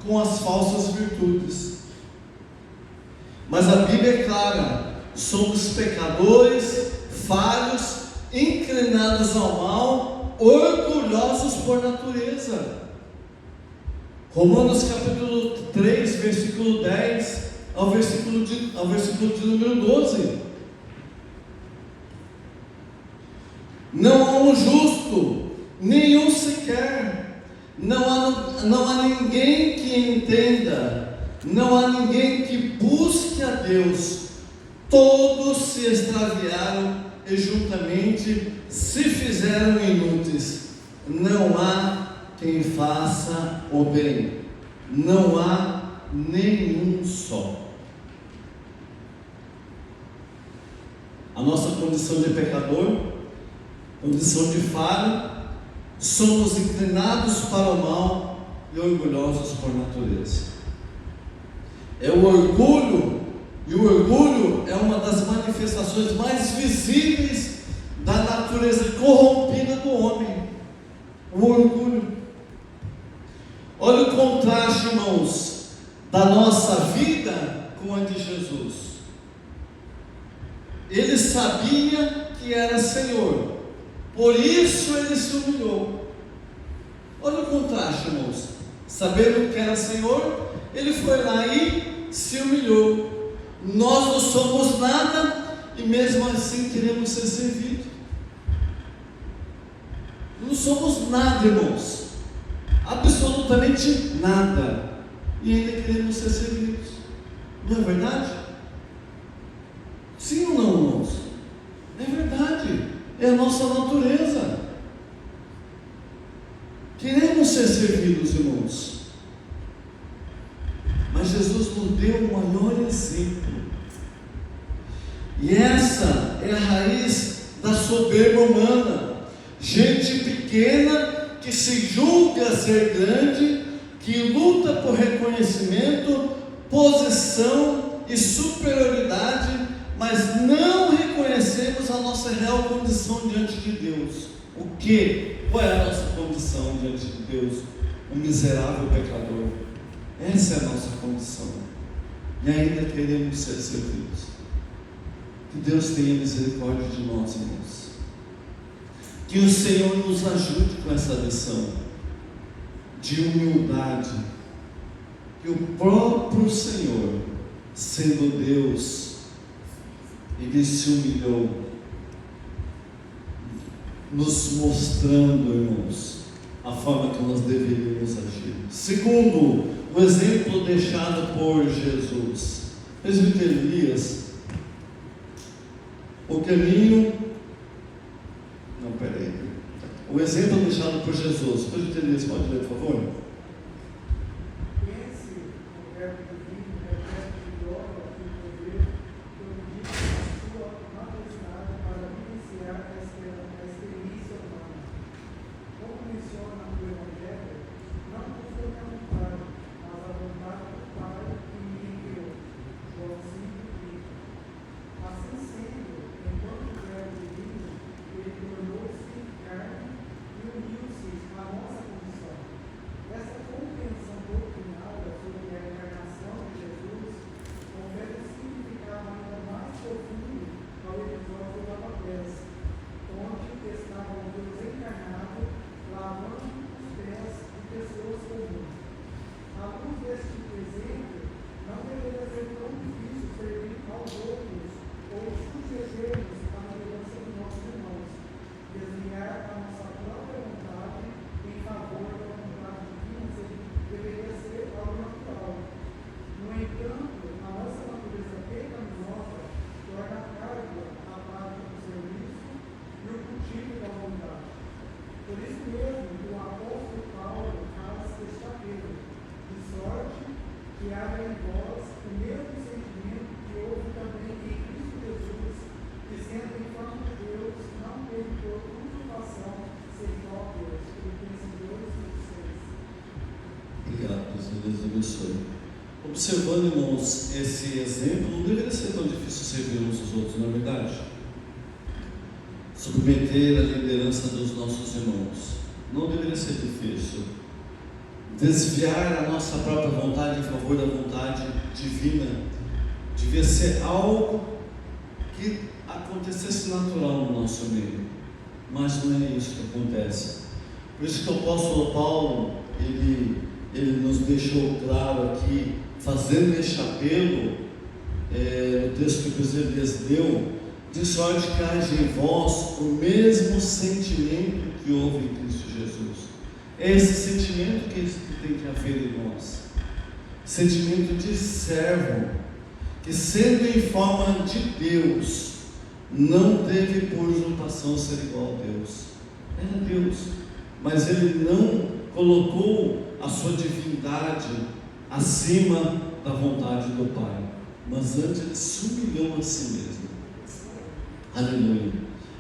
com as falsas virtudes. Mas a Bíblia é clara: somos pecadores, falhos, inclinados ao mal, orgulhosos por natureza. Romanos capítulo 3, versículo 10 ao versículo de número 12. Não há um justo, nenhum sequer. Não há ninguém que entenda. Não há ninguém que busque a Deus. Todos se extraviaram e juntamente se fizeram inúteis. Não há quem faça o bem. Não há nenhum só. A nossa condição de pecador, condição de falho, somos inclinados para o mal e orgulhosos por natureza. é o orgulho, e o orgulho é uma das manifestações mais visíveis da natureza corrompida do homem. O orgulho. Olha o contraste, irmãos, da nossa vida com a de Jesus. Ele sabia que era Senhor, por isso ele se humilhou. Olha o contraste, irmãos. Sabendo que era Senhor, ele foi lá e se humilhou. Nós não somos nada e mesmo assim queremos ser servidos. Não somos nada, irmãos, absolutamente nada, e ainda queremos ser servidos. Não é verdade? Sim ou não, irmãos? É verdade, é a nossa natureza. Queremos ser servidos, irmãos. Mas Jesus nos deu o maior exemplo. E essa é a raiz da soberba humana. Gente pequena que se julga ser grande, que luta por reconhecimento, posição e superioridade, mas não reconhecemos a nossa real condição diante de Deus. O que? Qual é a nossa condição diante de Deus? Um miserável pecador. Essa é a nossa condição. E ainda queremos ser servidos. Que Deus tenha misericórdia de nós, irmãos. Que o Senhor nos ajude com essa lição de humildade. Que o próprio Senhor, sendo Deus, Ele se humilhou, nos mostrando, irmãos, a forma que nós deveríamos agir. Segundo, o exemplo deixado por Jesus. Presbítero Elias, o caminho. Não, peraí. O exemplo deixado por Jesus. Presbítero Elias, pode ler, por favor? Observando, irmãos, esse exemplo, não deveria ser tão difícil servir uns aos outros, não é verdade? Submeter a liderança dos nossos irmãos não deveria ser difícil. Desviar a nossa própria vontade em favor da vontade divina devia ser algo que acontecesse natural no nosso meio, mas não é isso que acontece. Por isso que o apóstolo Paulo, ele nos deixou claro aqui, fazendo este apelo, no texto que o presbítero Elias deu, de sorte que haja em vós o mesmo sentimento que houve em Cristo Jesus. É esse sentimento que tem que haver em nós, sentimento de servo, que sendo em forma de Deus, não teve por usurpação ser igual a Deus. Era Deus, mas ele não colocou a sua divindade acima da vontade do Pai, mas antes ele se humilhou a si mesmo. Aleluia.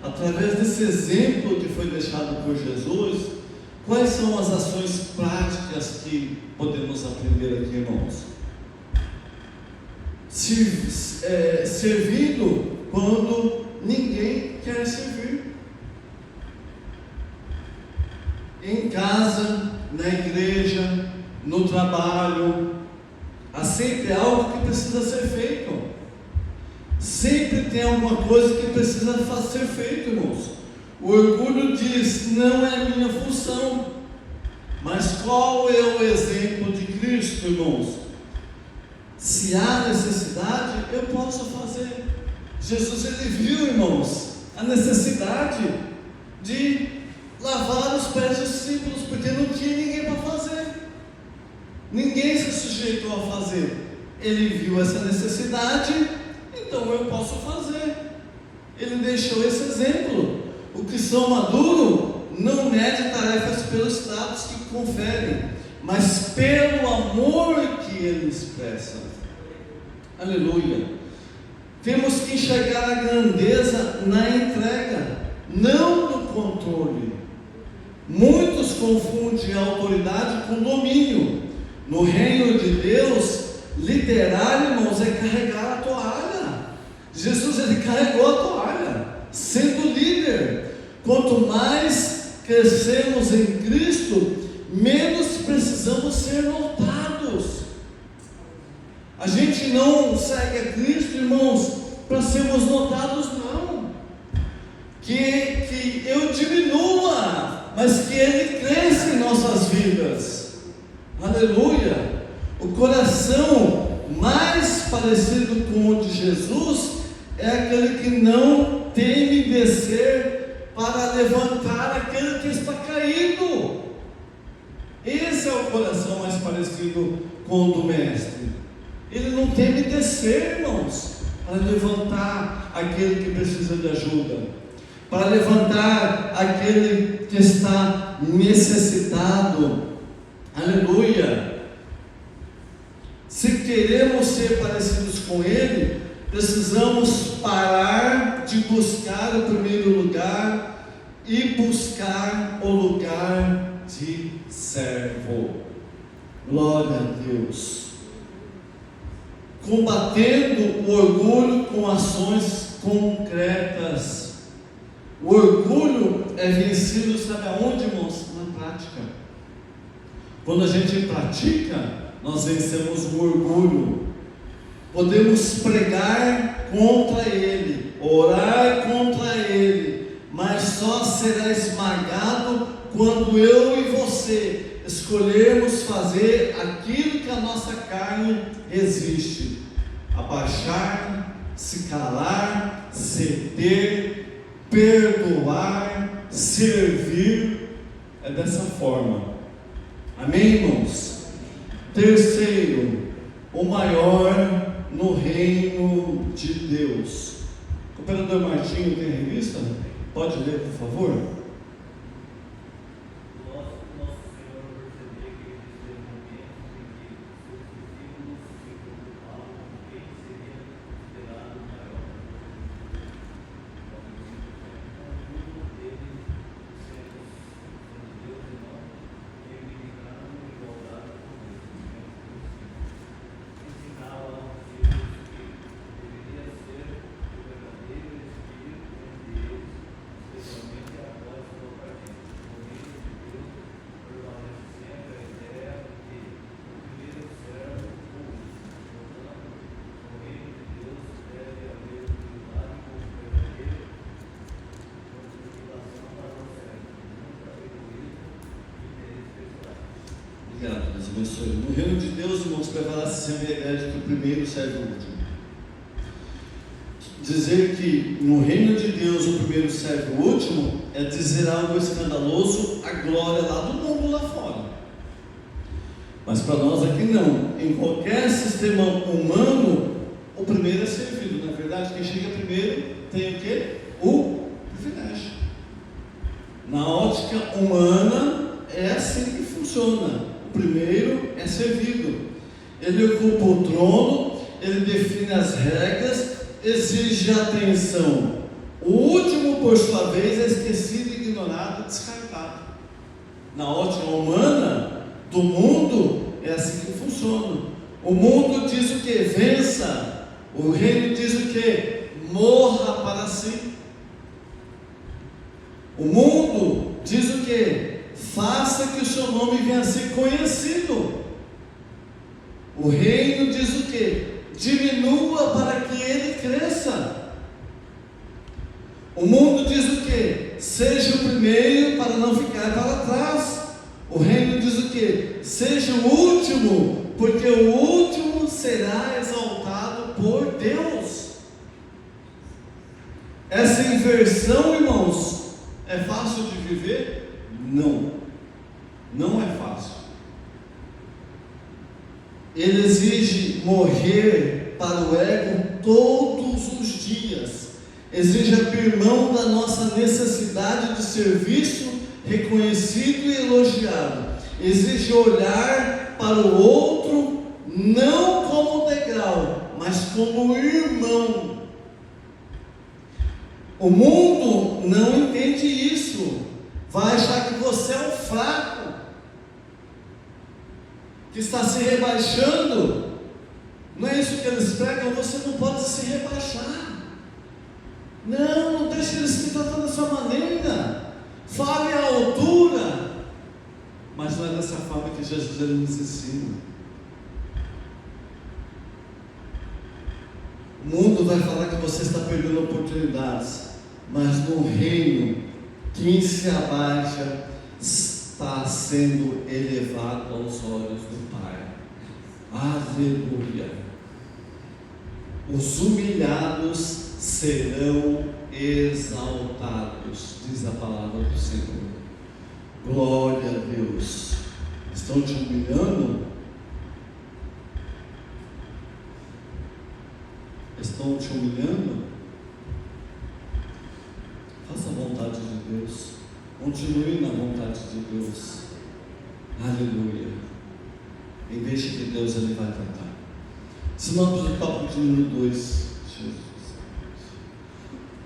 Através desse exemplo que foi deixado por Jesus, quais são as ações práticas que podemos aprender aqui, irmãos? servindo quando ninguém quer servir. Em casa, na igreja, no trabalho, há sempre algo que precisa ser feito. Sempre tem alguma coisa que precisa ser feito, irmãos. O orgulho diz: não é minha função. Mas qual é o exemplo de Cristo, irmãos? Se há necessidade, eu posso fazer. Jesus, ele viu, irmãos, a necessidade de lavar os pés dos discípulos, porque não tinha ninguém para fazer. Ninguém se sujeitou a fazer. Ele viu essa necessidade, então eu posso fazer. Ele deixou esse exemplo. O cristão maduro não mede tarefas pelos status que conferem, mas pelo amor que ele expressa. Aleluia. Temos que enxergar a grandeza na entrega, não no controle. Muitos confundem a autoridade com domínio. No reino de Deus, liderar, irmãos, é carregar a toalha. Jesus, ele carregou a toalha, sendo líder. Quanto mais crescemos em Cristo, menos precisamos ser notados. A gente não segue a Cristo, irmãos, para sermos notados, não. Que eu diminua, mas que Ele cresça em nossas vidas. Aleluia. O coração mais parecido com o de Jesus é aquele que não teme descer para levantar aquele que está caído. Esse é o coração mais parecido com o do Mestre. Ele não teme descer, irmãos, para levantar aquele que precisa de ajuda, para levantar aquele que está necessitado. Aleluia. Se queremos ser parecidos com Ele, precisamos parar de buscar o primeiro lugar e buscar o lugar de servo. Glória a Deus. Combatendo o orgulho com ações concretas. O orgulho é vencido, sabe aonde, irmãos? Na prática. Quando a gente pratica, nós vencemos o orgulho. Podemos pregar contra ele, orar contra ele, mas só será esmagado quando eu e você escolhermos fazer aquilo que a nossa carne resiste: abaixar, se calar, ceder, perdoar, servir. É dessa forma. Amém, irmãos? Terceiro, o maior no reino de Deus. Cooperador Martinho, tem revista? Pode ler, por favor? Obrigado, Deus abençoe. No reino de Deus, irmãos, prevalece sempre a ideia de que o primeiro serve o último. Dizer que no reino de Deus o primeiro serve o último é dizer algo escandaloso à glória lá do mundo lá fora. Mas para nós aqui não. Em qualquer sistema humano, o primeiro é servido. Na verdade, quem chega primeiro tem o quê? O privilégio. Na ótica humana, é assim que funciona. O primeiro é servido. Ele ocupa o trono, ele define as regras, exige atenção. O último, por sua vez, é esquecido, ignorado, descartado. Na ótica humana do mundo, é assim que funciona. O mundo diz o que? Vença, O reino diz o quê? Morra para si. O mundo diz o quê? Faça que o seu nome venha a ser conhecido. O reino diz o quê? Diminua para que ele cresça. O mundo diz o quê? Seja o primeiro para não ficar para trás. O reino diz o quê? Seja o último, porque o último será exaltado por Deus. Essa inversão, irmãos, é fácil de viver? Não. Não é fácil. Ele exige morrer para o ego todos os dias. Exige abrir mão da nossa necessidade de serviço reconhecido e elogiado. Exige olhar para o outro não como degrau, mas como irmão. O mundo não entende isso. Vai achar que você é um fraco, que está se rebaixando. Não é isso que eles pregam. Você não pode se rebaixar. Não deixe eles te tratar dessa maneira. Fale à altura. Mas não é dessa forma que Jesus ele nos ensina. O mundo vai falar que você está perdendo oportunidades, mas no reino, quem se abaixa está sendo elevado aos olhos do Pai. Aleluia. Os humilhados serão exaltados, diz a palavra do Senhor. Glória a Deus. Estão te humilhando? Estão te humilhando? Faça a vontade de Deus. Continue na vontade de Deus. Aleluia. E deixe que Deus ele vai tratar. Se nós no tópico de número 2, Jesus.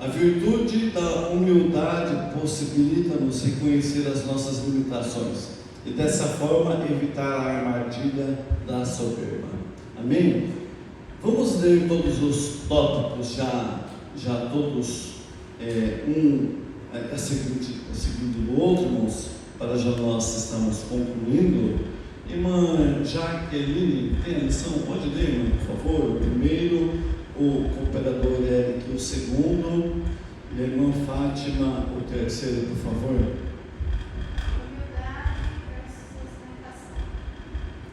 A virtude da humildade possibilita-nos reconhecer as nossas limitações e dessa forma evitar a armadilha da soberba. Amém? Vamos ler todos os tópicos já todos seguindo o outro, irmãos, para já nós estamos concluindo. Irmã Jaqueline, tem a lição? Pode ler, irmã, por favor? O primeiro, o cooperador Eric, o segundo, e a irmã Fátima, o terceiro, por favor. Humildade versus ostentação.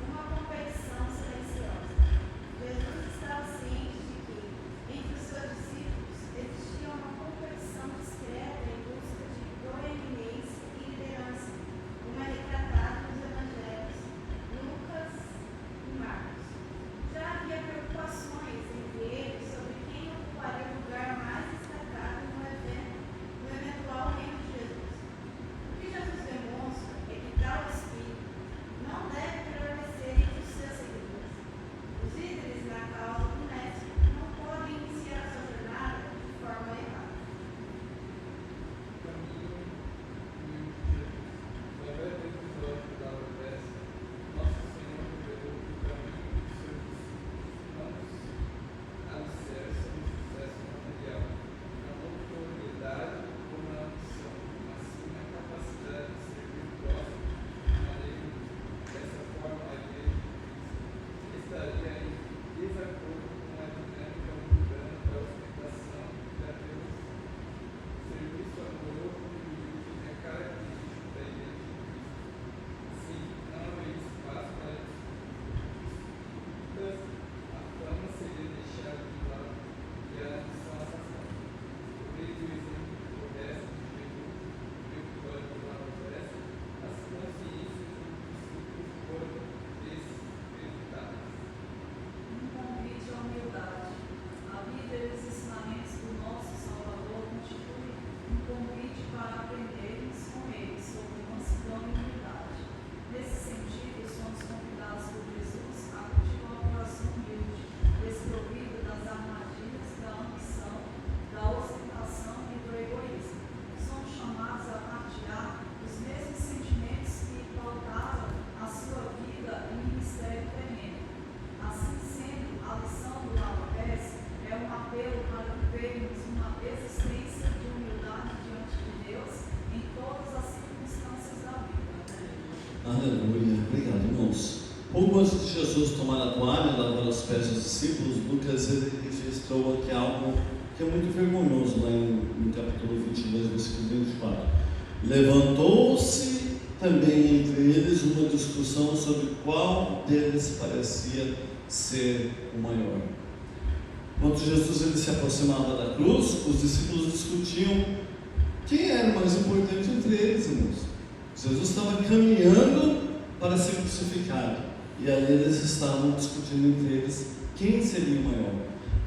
Uma competição silenciosa. Jesus estava ciente de que, entre os seus discípulos, existia uma competição discreta em busca de proeminência e liderança, como é retratado nos evangelhos Lucas e Marcos. Já havia preocupações entre eles sobre quem ocuparia o lugar mais destacado no eventual reino de Jesus. pouco antes de Jesus tomar a toalha e lavar os pés dos discípulos, Lucas ele registrou aqui algo que é muito vergonhoso, lá no capítulo 22, versículo 24. Levantou-se também entre eles uma discussão sobre qual deles parecia ser o maior. Quando Jesus ele se aproximava da cruz, os discípulos discutiam quem era o mais importante entre eles, irmãos. Jesus estava caminhando para ser crucificado, e aí eles estavam discutindo entre eles quem seria o maior,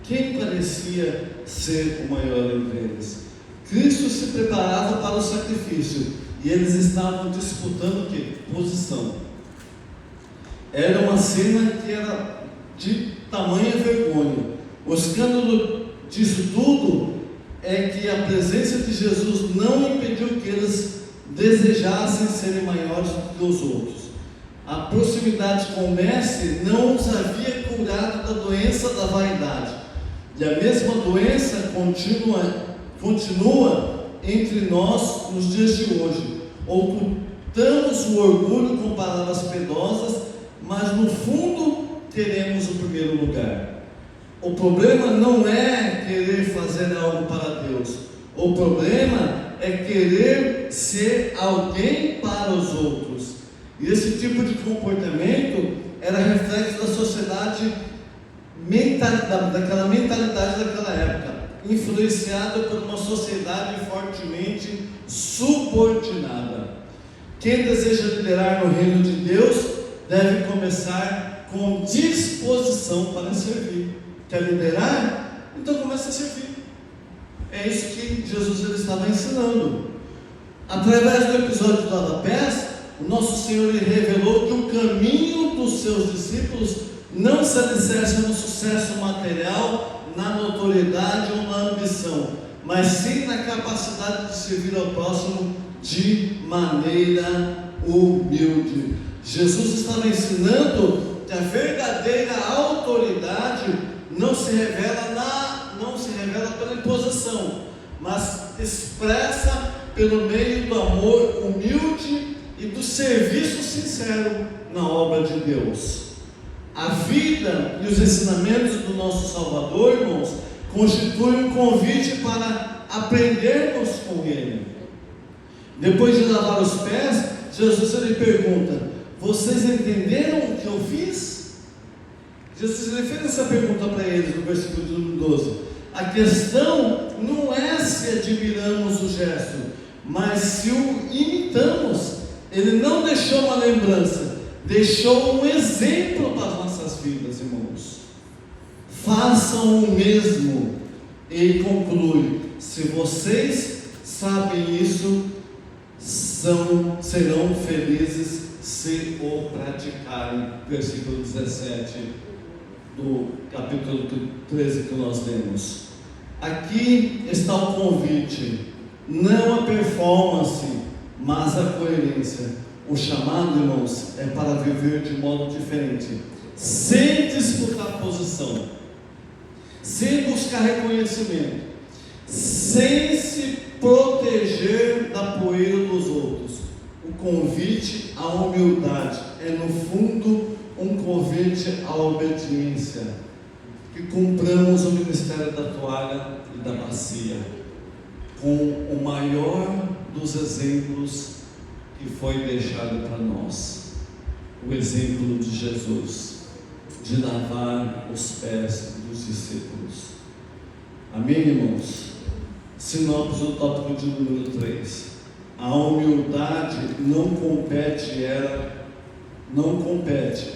quem parecia ser o maior entre eles. Cristo se preparava para o sacrifício, e eles estavam disputando o quê? Posição. Era uma cena que era de tamanha vergonha. O escândalo disso tudo é que a presença de Jesus não impediu que eles desejassem serem maiores do que os outros. A proximidade com o Mestre não os havia curado da doença da vaidade, e a mesma doença continua entre nós nos dias de hoje. Ocultamos o orgulho com palavras piedosas, mas no fundo queremos o primeiro lugar. O problema não é querer fazer algo para Deus. O problema é querer ser alguém para os outros. E esse tipo de comportamento era reflexo da sociedade, daquela mentalidade daquela época, influenciada por uma sociedade fortemente subordinada. Quem deseja liderar no reino de Deus deve começar com disposição para servir. Quer liderar? Então comece a servir. É isso que Jesus ele estava ensinando. Através do episódio do Lava-Pés, o nosso Senhor ele revelou que o caminho dos seus discípulos não se alicerça no sucesso material, na notoriedade ou na ambição, mas sim na capacidade de servir ao próximo de maneira humilde. Jesus estava ensinando que a verdadeira autoridade não se revela pela imposição, mas expressa pelo meio do amor humilde e do serviço sincero na obra de Deus. A vida e os ensinamentos do nosso Salvador, irmãos, constituem um convite para aprendermos com Ele. Depois de lavar os pés, Jesus ele pergunta: vocês entenderam o que eu fiz? Jesus ele fez essa pergunta para eles no versículo 12. A questão não é se admiramos o gesto, mas se o imitamos. Ele não deixou uma lembrança, deixou um exemplo para as nossas vidas, irmãos. Façam o mesmo. Ele conclui: se vocês sabem isso, serão felizes se o praticarem. Versículo 17 do capítulo 13 que nós lemos. Aqui está o convite, não a performance, mas a coerência. O chamado, irmãos, é para viver de modo diferente, sem disputar posição, sem buscar reconhecimento, sem se proteger da poeira dos outros. O convite à humildade é, no fundo, um convite à obediência. Que cumpramos o ministério da toalha e da bacia com o maior dos exemplos que foi deixado para nós, o exemplo de Jesus, de lavar os pés dos discípulos. Amém, irmãos? Sinopse do tópico de número 3. A humildade não compete,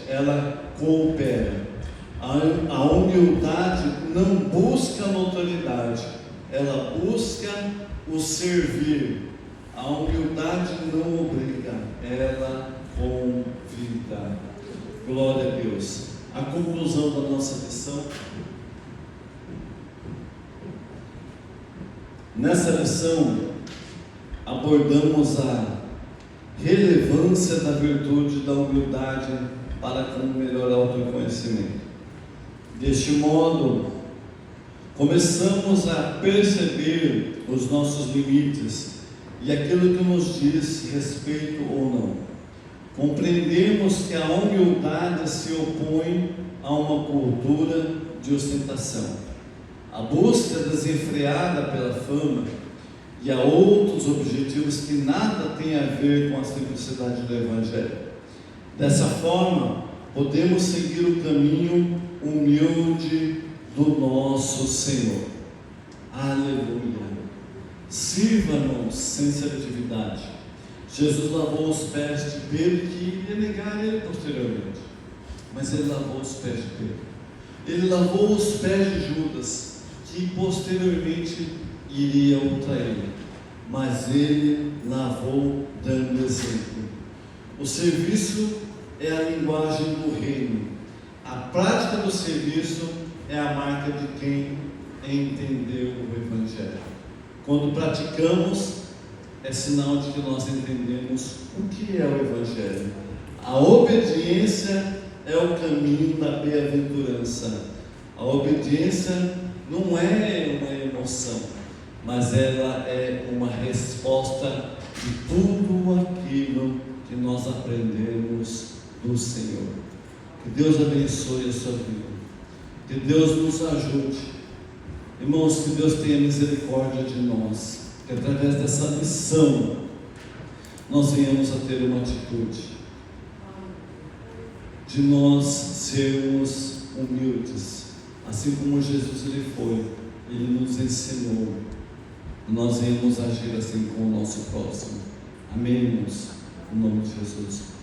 ela coopera. A humildade não busca notoriedade, ela busca o servir. A humildade não obriga, ela convida. Glória a Deus. A conclusão da nossa lição. Nessa lição, abordamos a relevância da virtude da humildade para com o melhor autoconhecimento. Deste modo, começamos a perceber os nossos limites e aquilo que nos diz respeito ou não. Compreendemos que a humildade se opõe a uma cultura de ostentação. A busca desenfreada pela fama e a outros objetivos que nada têm a ver com a simplicidade do Evangelho. Dessa forma, podemos seguir o caminho humilde do nosso Senhor. Aleluia! Sirva-nos sem seletividade. Jesus lavou os pés de Pedro, que iria negar ele posteriormente, mas ele lavou os pés de Pedro. Ele lavou os pés de Judas, que posteriormente iria o trair, mas ele lavou dando exemplo. O serviço é a linguagem do reino. A prática do serviço é a marca de quem entendeu o Evangelho. Quando praticamos, é sinal de que nós entendemos o que é o Evangelho. A obediência é o caminho da bem-aventurança. A obediência não é uma emoção, mas ela é uma resposta de tudo aquilo que nós aprendemos do Senhor. Que Deus abençoe a sua vida. Que Deus nos ajude. Irmãos, que Deus tenha misericórdia de nós. Que através dessa missão nós venhamos a ter uma atitude de nós sermos humildes, assim como Jesus ele foi, ele nos ensinou. Nós venhamos agir assim com o nosso próximo. Amém, irmãos? Em nome de Jesus.